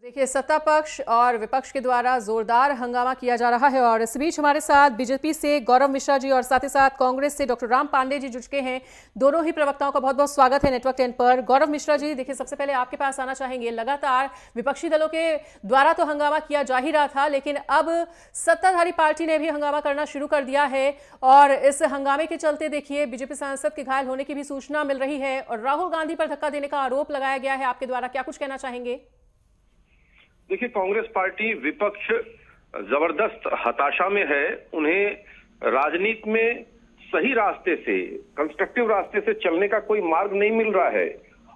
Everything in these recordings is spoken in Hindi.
देखिए, सत्ता पक्ष और विपक्ष के द्वारा जोरदार हंगामा किया जा रहा है और इस बीच हमारे साथ बीजेपी से गौरव मिश्रा जी और साथ ही साथ कांग्रेस से डॉक्टर राम पांडे जी जुड़ चुके हैं। दोनों ही प्रवक्ताओं का बहुत बहुत स्वागत है नेटवर्क 10 पर। गौरव मिश्रा जी, देखिए, सबसे पहले आपके पास आना चाहेंगे। लगातार विपक्षी दलों के द्वारा तो हंगामा किया जा ही रहा था, लेकिन अब सत्ताधारी पार्टी ने भी हंगामा करना शुरू कर दिया है और इस हंगामे के चलते देखिए बीजेपी सांसद के घायल होने की भी सूचना मिल रही है और राहुल गांधी पर धक्का देने का आरोप लगाया गया है आपके द्वारा। क्या कुछ कहना चाहेंगे? देखिए, कांग्रेस पार्टी विपक्ष जबरदस्त हताशा में है। उन्हें राजनीति में सही रास्ते से, कंस्ट्रक्टिव रास्ते से चलने का कोई मार्ग नहीं मिल रहा है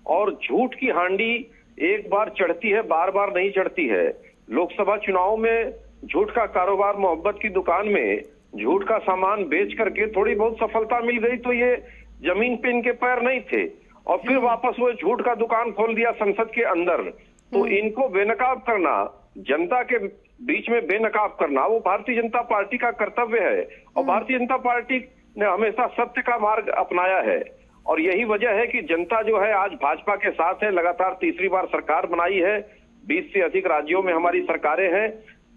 और झूठ की हांडी एक बार चढ़ती है, बार बार नहीं चढ़ती है। लोकसभा चुनाव में झूठ का कारोबार, मोहब्बत की दुकान में झूठ का सामान बेच करके थोड़ी बहुत सफलता मिल गई तो ये जमीन पे इनके पैर नहीं थे और फिर वापस वो झूठ का दुकान खोल दिया संसद के अंदर। तो इनको बेनकाब करना, जनता के बीच में बेनकाब करना, वो भारतीय जनता पार्टी का कर्तव्य है और भारतीय जनता पार्टी ने हमेशा सत्य का मार्ग अपनाया है और यही वजह है कि जनता जो है आज भाजपा के साथ है। लगातार तीसरी बार सरकार बनाई है, 20 से अधिक राज्यों में हमारी सरकारें हैं।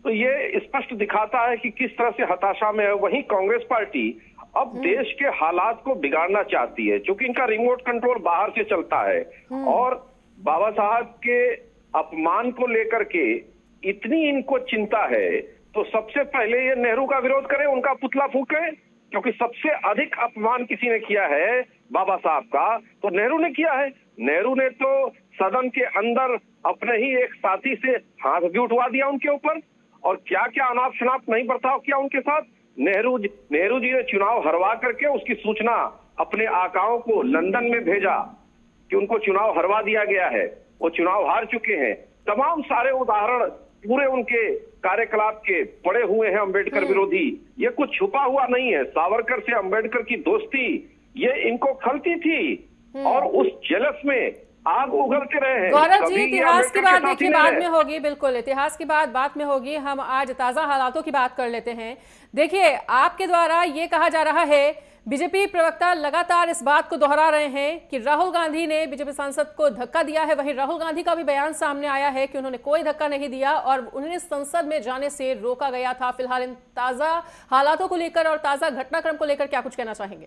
तो ये स्पष्ट दिखाता है कि किस तरह से हताशा में है। वहीं कांग्रेस पार्टी अब देश के हालात को बिगाड़ना चाहती है, क्योंकि इनका रिमोट कंट्रोल बाहर से चलता है और बाबा साहब के अपमान को लेकर के इतनी इनको चिंता है तो सबसे पहले ये नेहरू का विरोध करें, उनका पुतला फूकें, क्योंकि सबसे अधिक अपमान किसी ने किया है बाबा साहब का तो नेहरू ने किया है। नेहरू ने तो सदन के अंदर अपने ही एक साथी से हाथ भी उठवा दिया उनके ऊपर और क्या क्या अनाप शनाप नहीं बर्ताव किया उनके साथ। नेहरू जी ने चुनाव हरवा करके उसकी सूचना अपने आकाओं को लंदन में भेजा कि उनको चुनाव हरवा दिया गया है, वो चुनाव हार चुके हैं। तमाम सारे उदाहरण पूरे उनके कार्यकलाप के पड़े हुए हैं अम्बेडकर विरोधी। ये कुछ छुपा हुआ नहीं है। सावरकर से अम्बेडकर की दोस्ती ये इनको खलती थी और उस जलस में आग उगलते रहे हैं। गौरव जी, इतिहास की बात देखिए बाद में होगी, बिल्कुल इतिहास की बात बाद में होगी। हम आज ताजा हालातों की बात कर लेते हैं। देखिए, आपके द्वारा ये कहा जा रहा है, बीजेपी प्रवक्ता लगातार इस बात को दोहरा रहे हैं कि राहुल गांधी ने बीजेपी सांसद को धक्का दिया है। वहीं राहुल गांधी का भी बयान सामने आया है कि उन्होंने कोई धक्का नहीं दिया और उन्हें संसद में जाने से रोका गया था। फिलहाल इन ताजा हालातों को लेकर और ताजा घटनाक्रम को लेकर क्या कुछ कहना चाहेंगे?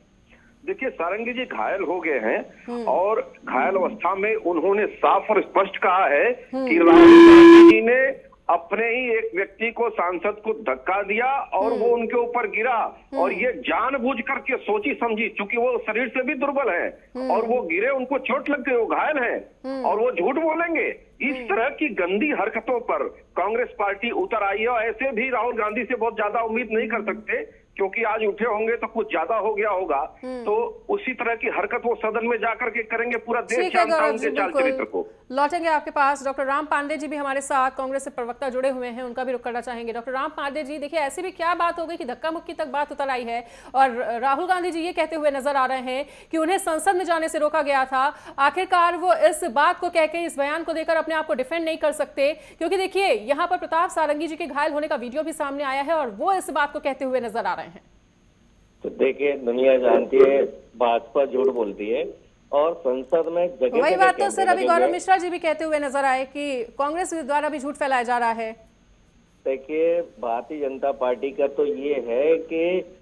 देखिए, सारंगी जी घायल हो गए हैं और घायल अवस्था में उन्होंने साफ और स्पष्ट कहा है कि राहुल गांधी जी ने अपने ही एक व्यक्ति को, सांसद को धक्का दिया और वो उनके ऊपर गिरा और ये जानबूझ करके सोची समझी, क्योंकि वो शरीर से भी दुर्बल है और वो गिरे, उनको चोट लग गई, वो घायल हैं और वो झूठ बोलेंगे। इस तरह की गंदी हरकतों पर कांग्रेस पार्टी उतर आई है और ऐसे भी राहुल गांधी से बहुत ज्यादा उम्मीद नहीं कर सकते, क्योंकि आज उठे होंगे तो कुछ ज्यादा हो गया होगा। तो उसी तरह की हरकत वो सदन में जाकर के करेंगे। पूरा देश जानता है उनके चाल चरित्र को। लौटेंगे आपके पास। डॉक्टर राम पांडे जी भी हमारे साथ कांग्रेस से प्रवक्ता जुड़े हुए हैं, उनका भी रुख करना चाहेंगे। डॉक्टर राम पांडे जी, देखिए, ऐसी भी क्या बात हो गई कि धक्का मुक्की तक बात उतर आई है और राहुल गांधी जी ये कहते हुए नजर आ रहे हैं कि उन्हें संसद में जाने से रोका गया था। आखिरकार वो इस बात को कहकर, इस बयान को देकर अपने आप को डिफेंड नहीं कर सकते, क्योंकि देखिए यहाँ पर प्रताप सारंगी जी के घायल होने का वीडियो भी सामने आया है और वो इस बात को कहते हुए नजर आ रहे हैं। तो देखिए, दुनिया जानती है भाजपा झूठ बोलती है और संसद में जगह वही बात तो सर अभी गौरव मिश्रा जी भी कहते हुए नजर आए कि कांग्रेस द्वारा भी झूठ फैलाया जा रहा है। देखिए, भारतीय जनता पार्टी का तो ये है कि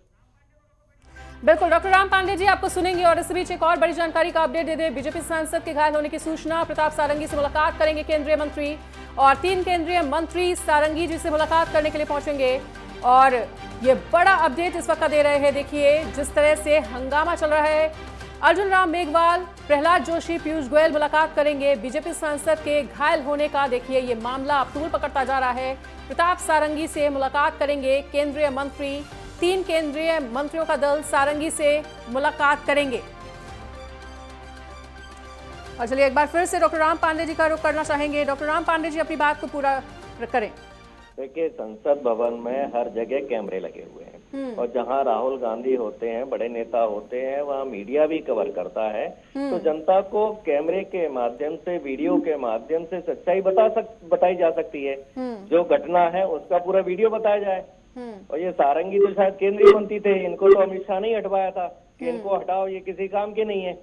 बिल्कुल डॉक्टर राम पांडे जी आपको सुनेंगे और इस बीच एक और बड़ी जानकारी का अपडेट दे दें। बीजेपी सांसद के घायल होने की सूचना, प्रताप सारंगी से मुलाकात करेंगे केंद्रीय मंत्री और 3 केंद्रीय मंत्री सारंगी जी से मुलाकात करने के लिए पहुंचेंगे और ये बड़ा अपडेट इस वक्त दे रहे हैं। देखिए, जिस तरह से हंगामा चल रहा है, अर्जुन राम मेघवाल, प्रहलाद जोशी, पीयूष गोयल मुलाकात करेंगे बीजेपी सांसद के घायल होने का। देखिए, ये मामला अब तूल पकड़ता जा रहा है। प्रताप सारंगी से मुलाकात करेंगे केंद्रीय मंत्री, 3 केंद्रीय मंत्रियों का दल सारंगी से मुलाकात करेंगे। और चलिए एक बार फिर से डॉक्टर राम पांडे जी का रुख करना चाहेंगे। डॉक्टर राम पांडे जी अपनी बात को पूरा करें। देखिए, संसद भवन में हर जगह कैमरे लगे हुए हैं और जहां राहुल गांधी होते हैं, बड़े नेता होते हैं, वहां मीडिया भी कवर करता है। तो जनता को कैमरे के माध्यम से, वीडियो के माध्यम से सच्चाई बताई जा सकती है। जो घटना है उसका पूरा वीडियो बताया जाए। और ये सारंगी तो शायद केंद्रीय मंत्री थे, इनको तो अमित शाह ने हटवाया था कि इनको हटाओ, ये किसी काम के नहीं है।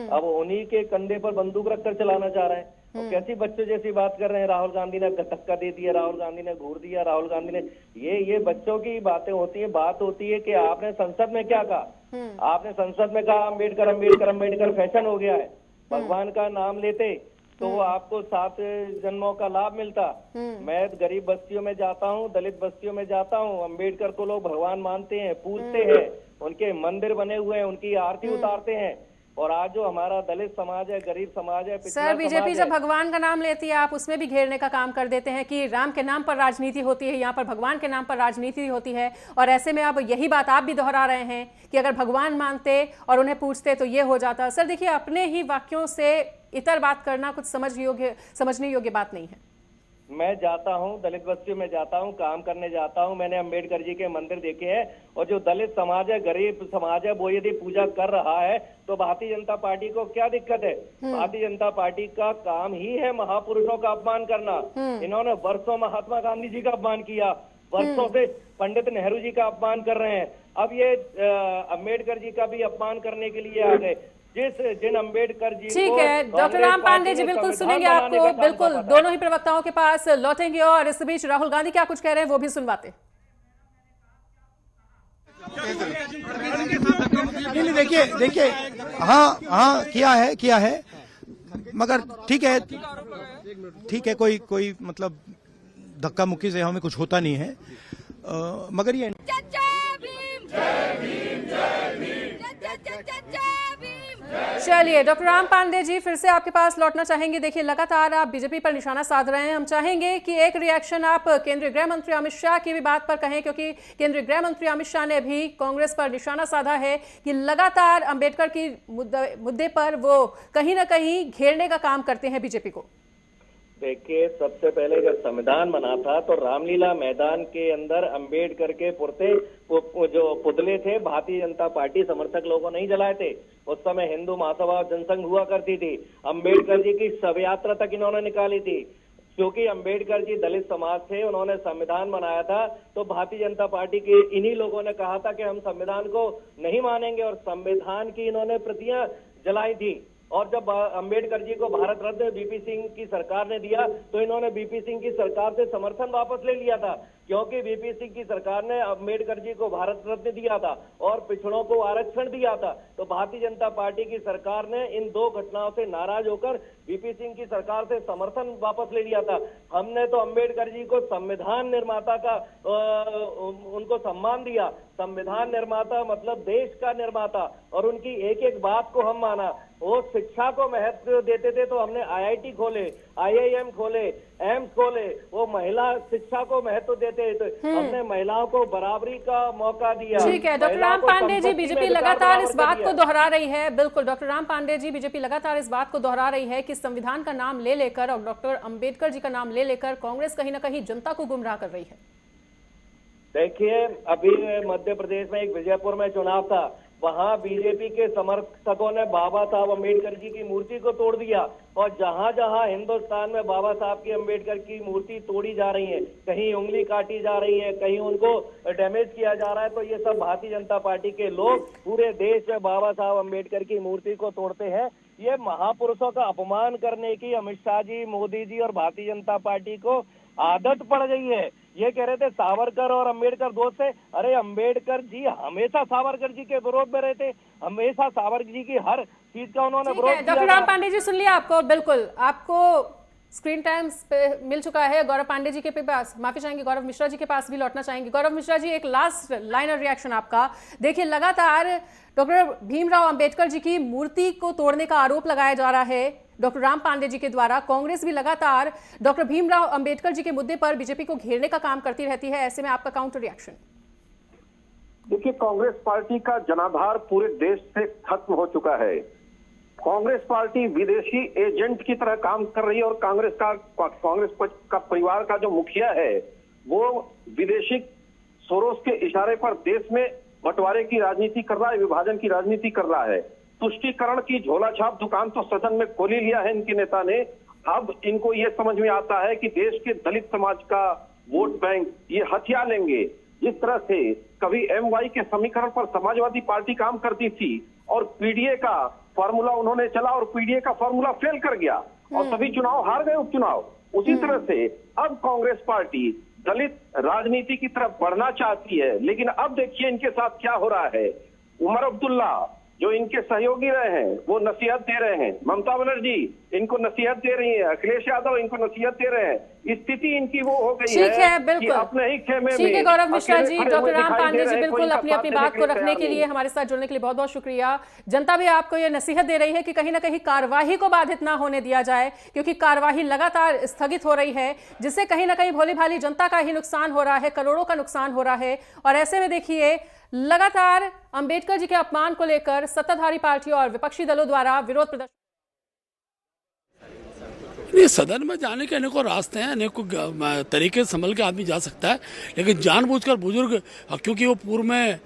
अब उन्हीं के कंधे पर बंदूक रखकर चलाना चाह रहे हैं। और कैसी बच्चों जैसी बात कर रहे हैं। राहुल गांधी ने धक्का दे दिया, राहुल गांधी ने घूर दिया, राहुल गांधी ने ये बच्चों की बातें होती है। बात होती है कि आपने संसद में क्या कहा। आपने संसद में कहा अम्बेडकर अम्बेडकर अम्बेडकर फैशन हो गया है। भगवान का नाम लेते तो वो आपको 7 जन्मों का लाभ मिलता। मैं गरीब बस्तियों में जाता हूँ, दलित बस्तियों में जाता हूँ, अम्बेडकर को लोग भगवान मानते हैं, पूजते हैं, उनके मंदिर बने हुए हैं, उनकी आरती उतारते हैं। और आज जो हमारा दलित समाज है, गरीब समाज है, सर बीजेपी जब भगवान का नाम लेती है आप उसमें भी घेरने का काम कर देते हैं कि राम के नाम पर राजनीति होती है, यहाँ पर भगवान के नाम पर राजनीति होती है। और ऐसे में अब यही बात आप भी दोहरा रहे हैं कि अगर भगवान मानते और उन्हें पूछते तो ये हो जाता। सर देखिए, अपने ही वाक्यों से इतर बात करना कुछ समझने योग्य बात नहीं है। मैं जाता हूँ, दलित बस्तियों में जाता हूँ, काम करने जाता हूँ, मैंने अम्बेडकर जी के मंदिर देखे हैं। और जो दलित समाज है, गरीब समाज है, वो यदि पूजा कर रहा है तो भारतीय जनता पार्टी को क्या दिक्कत है। भारतीय जनता पार्टी का काम ही है महापुरुषों का अपमान करना। इन्होंने वर्षों महात्मा गांधी जी का अपमान किया, वर्षों से पंडित नेहरू जी का अपमान कर रहे हैं। अब ये अम्बेडकर जी का भी अपमान करने के लिए आ गए। जिन अम्बेडकर जी ठीक है, डॉक्टर राम पांडे जी बिल्कुल सुनेंगे आपको, बिल्कुल दोनों ही प्रवक्ताओं के पास लौटेंगे और इस बीच राहुल गांधी क्या कुछ कह रहे हैं वो भी सुनवाते। देखिए हाँ किया है मगर ठीक है कोई मतलब धक्का मुक्की से हमें कुछ होता नहीं है। मगर ये चलिए डॉक्टर राम पांडे जी फिर से आपके पास लौटना चाहेंगे। देखिए लगातार आप बीजेपी पर निशाना साध रहे हैं, हम चाहेंगे कि एक रिएक्शन आप केंद्रीय गृह मंत्री अमित शाह की भी बात पर कहें, क्योंकि केंद्रीय गृह मंत्री अमित शाह ने भी कांग्रेस पर निशाना साधा है कि लगातार अंबेडकर की मुद्दे पर वो कहीं ना कहीं घेरने का काम करते हैं बीजेपी को। देखिए, सबसे पहले जब संविधान बना था तो रामलीला मैदान के अंदर अंबेडकर के जो पुतले थे भारतीय जनता पार्टी समर्थक लोगों ने ही जलाए थे। उस समय हिंदू महासभा जनसंघ हुआ करती थी, अंबेडकर जी की शव यात्रा तक इन्होंने निकाली थी। क्योंकि अंबेडकर जी दलित समाज थे, उन्होंने संविधान बनाया था, तो भारतीय जनता पार्टी के इन्हीं लोगों ने कहा था कि हम संविधान को नहीं मानेंगे और संविधान की इन्होंने प्रतियां जलाई थी। और जब अंबेडकर जी को भारत रत्न बीपी सिंह की सरकार ने दिया तो इन्होंने बीपी सिंह की सरकार से समर्थन वापस ले लिया था, क्योंकि बीपी सिंह की सरकार ने अंबेडकर जी को भारत रत्न दिया था और पिछड़ों को आरक्षण दिया था। तो भारतीय जनता पार्टी की सरकार ने इन 2 घटनाओं से नाराज होकर बीपी सिंह की सरकार से समर्थन वापस ले लिया था। हमने तो अंबेडकर जी को संविधान निर्माता का उनको सम्मान दिया। संविधान निर्माता मतलब देश का निर्माता, और उनकी एक एक बात को हम माना। वो शिक्षा को महत्व देते थे तो हमने आईआईटी खोले, आईआईएम खोले, एम्स खोले। वो महिला शिक्षा को महत्व देते थे, हमने महिलाओं को बराबरी का मौका दिया। ठीक है डॉक्टर राम पांडे जी, बीजेपी लगातार इस बात को दोहरा रही है। बिल्कुल डॉक्टर राम पांडे जी, बीजेपी लगातार इस बात को दोहरा रही है कि संविधान का नाम ले लेकर और डॉक्टर अंबेडकर जी का नाम ले लेकर कांग्रेस कहीं ना कहीं जनता को गुमराह कर रही है। देखिए, अभी मध्य प्रदेश में एक विजयपुर में चुनाव था, वहां बीजेपी के समर्थकों ने बाबा साहब अम्बेडकर जी की मूर्ति को तोड़ दिया। और जहां जहां हिंदुस्तान में बाबा साहब की अम्बेडकर की मूर्ति तोड़ी जा रही है, कहीं उंगली काटी जा रही है, कहीं उनको डैमेज किया जा रहा है, तो ये सब भारतीय जनता पार्टी के लोग पूरे देश में बाबा साहब अम्बेडकर की मूर्ति को तोड़ते हैं। ये महापुरुषों का अपमान करने की अमित शाह जी, मोदी जी और भारतीय जनता पार्टी को आदत पड़ गई है। ये कह रहे थे सावरकर और अंबेडकर दोस्त थे। अरे अंबेडकर जी हमेशा सावरकर जी के विरोध में रहते, हमेशा सावरकर जी की हर चीज का उन्होंने विरोध किया। डॉक्टर राम पांडे जी सुन लिया आपको, बिल्कुल आपको स्क्रीन टाइम मिल चुका है। गौरव पांडे जी के पास माफी चाहेंगे, गौरव मिश्रा जी के पास भी लौटना चाहेंगे। गौरव मिश्रा जी, एक लास्ट लाइनर रिएक्शन आपका। देखिए लगातार डॉक्टर भीमराव अंबेडकर जी की मूर्ति को तोड़ने का आरोप लगाया जा रहा है डॉक्टर राम पांडे जी के द्वारा। कांग्रेस भी लगातार डॉक्टर भीमराव अंबेडकर जी के मुद्दे पर बीजेपी को घेरने का काम करती रहती है। ऐसे में आपका काउंटर रिएक्शन? देखिए, कांग्रेस पार्टी का जनाधार पूरे देश से खत्म हो चुका है। कांग्रेस पार्टी विदेशी एजेंट की तरह काम कर रही है और कांग्रेस का परिवार का जो मुखिया है वो विदेशी सोरोस के इशारे पर देश में बंटवारे की राजनीति कर रहा है, विभाजन की राजनीति कर रहा है। तुष्टीकरण की झोला छाप दुकान तो सदन में खोल ही लिया है इनके नेता ने। अब इनको ये समझ में आता है कि देश के दलित समाज का वोट बैंक ये हथिया लेंगे। जिस तरह से कभी MY के समीकरण पर समाजवादी पार्टी काम करती थी और पीडीए का फॉर्मूला उन्होंने चला और पीडीए का फॉर्मूला फेल कर गया, और सभी चुनाव हार गए उपचुनाव। उसी तरह से अब कांग्रेस पार्टी दलित राजनीति की तरफ बढ़ना चाहती है, लेकिन अब देखिए इनके साथ क्या हो रहा है। उमर अब्दुल्ला जो इनके सहयोगी रहे हैं वो नसीहत दे रहे हैं, ममता बनर्जी इनको नसीहत दे रही है, अखिलेश यादव इनको नसीहत दे रहे हैं। स्थिति इनकी वो हो गई है कि अपने ही खेमे में। ठीक है गौरव मिश्रा जी, डॉक्टर राम पांडे जी बिल्कुल अपनी अपनी बात को रखने के लिए हमारे साथ जुड़ने के लिए बहुत बहुत शुक्रिया। जनता भी आपको ये नसीहत दे रही है कि कहीं ना कहीं कार्यवाही को बाधित ना होने दिया जाए, क्योंकि कार्यवाही लगातार स्थगित हो रही है, जिससे कहीं ना कहीं भोली भाली जनता का ही नुकसान हो रहा है, करोड़ों का नुकसान हो रहा है। और ऐसे में देखिए लगातार अंबेडकर जी के अपमान को लेकर सत्ताधारी पार्टियों और विपक्षी दलों द्वारा विरोध प्रदर्शन। ये सदन में जाने के अनेकों रास्ते हैं, अनेकों तरीके से संभल के आदमी जा सकता है, लेकिन जानबूझकर बुजुर्ग, क्योंकि वो पूर्व में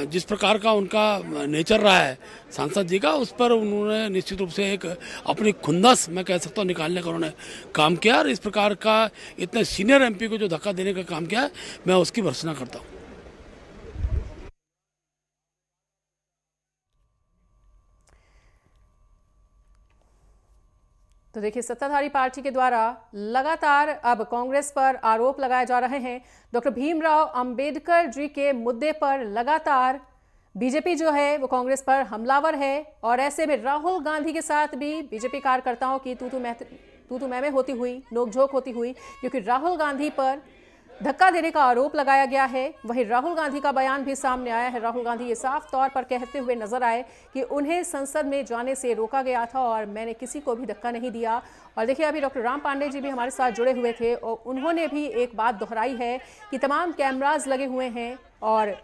जिस प्रकार का उनका नेचर रहा है सांसद जी का, उस पर उन्होंने निश्चित रूप से एक अपनी खुंदस मैं कह सकता हूँ निकालने का उन्होंने काम किया। और इस प्रकार का इतने सीनियर एमपी को जो धक्का देने का काम किया है, मैं उसकी भर्त्सना करता हूँ। तो देखिए सत्ताधारी पार्टी के द्वारा लगातार अब कांग्रेस पर आरोप लगाए जा रहे हैं। डॉक्टर भीमराव अंबेडकर जी के मुद्दे पर लगातार बीजेपी जो है वो कांग्रेस पर हमलावर है, और ऐसे में राहुल गांधी के साथ भी बीजेपी कार्यकर्ताओं की तू मैं होती हुई, नोकझोंक होती हुई, क्योंकि राहुल गांधी पर धक्का देने का आरोप लगाया गया है। वहीं राहुल गांधी का बयान भी सामने आया है। राहुल गांधी ये साफ तौर पर कहते हुए नजर आए कि उन्हें संसद में जाने से रोका गया था और मैंने किसी को भी धक्का नहीं दिया। और देखिए अभी डॉक्टर राम पांडे जी भी हमारे साथ जुड़े हुए थे और उन्होंने भी एक बात दोहराई है कि तमाम कैमराज लगे हुए हैं और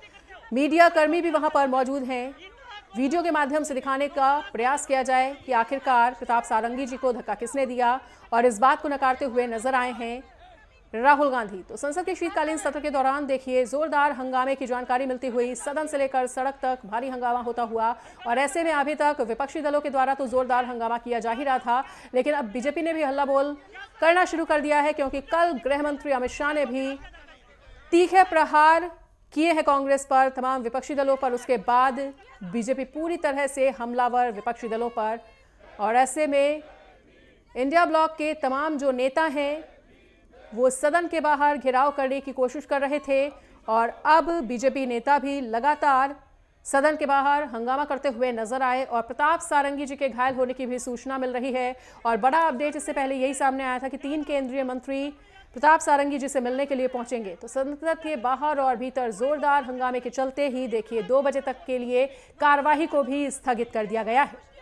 मीडिया कर्मी भी वहाँ पर मौजूद हैं। वीडियो के माध्यम से दिखाने का प्रयास किया जाए कि आखिरकार प्रताप सारंगी जी को धक्का किसने दिया, और इस बात को नकारते हुए नजर आए हैं राहुल गांधी। तो संसद के शीतकालीन सत्र के दौरान देखिए जोरदार हंगामे की जानकारी मिलती हुई, सदन से लेकर सड़क तक भारी हंगामा होता हुआ। और ऐसे में अभी तक विपक्षी दलों के द्वारा तो जोरदार हंगामा किया जा ही रहा था, लेकिन अब बीजेपी ने भी हल्ला बोल करना शुरू कर दिया है, क्योंकि कल गृह मंत्री अमित शाह ने भी तीखे प्रहार किए हैं कांग्रेस पर, तमाम विपक्षी दलों पर। उसके बाद बीजेपी पूरी तरह से हमलावर विपक्षी दलों पर। और ऐसे में इंडिया ब्लॉक के तमाम जो नेता हैं वो सदन के बाहर घेराव करने की कोशिश कर रहे थे, और अब बीजेपी नेता भी लगातार सदन के बाहर हंगामा करते हुए नजर आए। और प्रताप सारंगी जी के घायल होने की भी सूचना मिल रही है। और बड़ा अपडेट इससे पहले यही सामने आया था कि 3 केंद्रीय मंत्री प्रताप सारंगी जी से मिलने के लिए पहुंचेंगे। तो संसद के बाहर और भीतर जोरदार हंगामे के चलते ही देखिए 2 बजे तक के लिए कार्यवाही को भी स्थगित कर दिया गया है।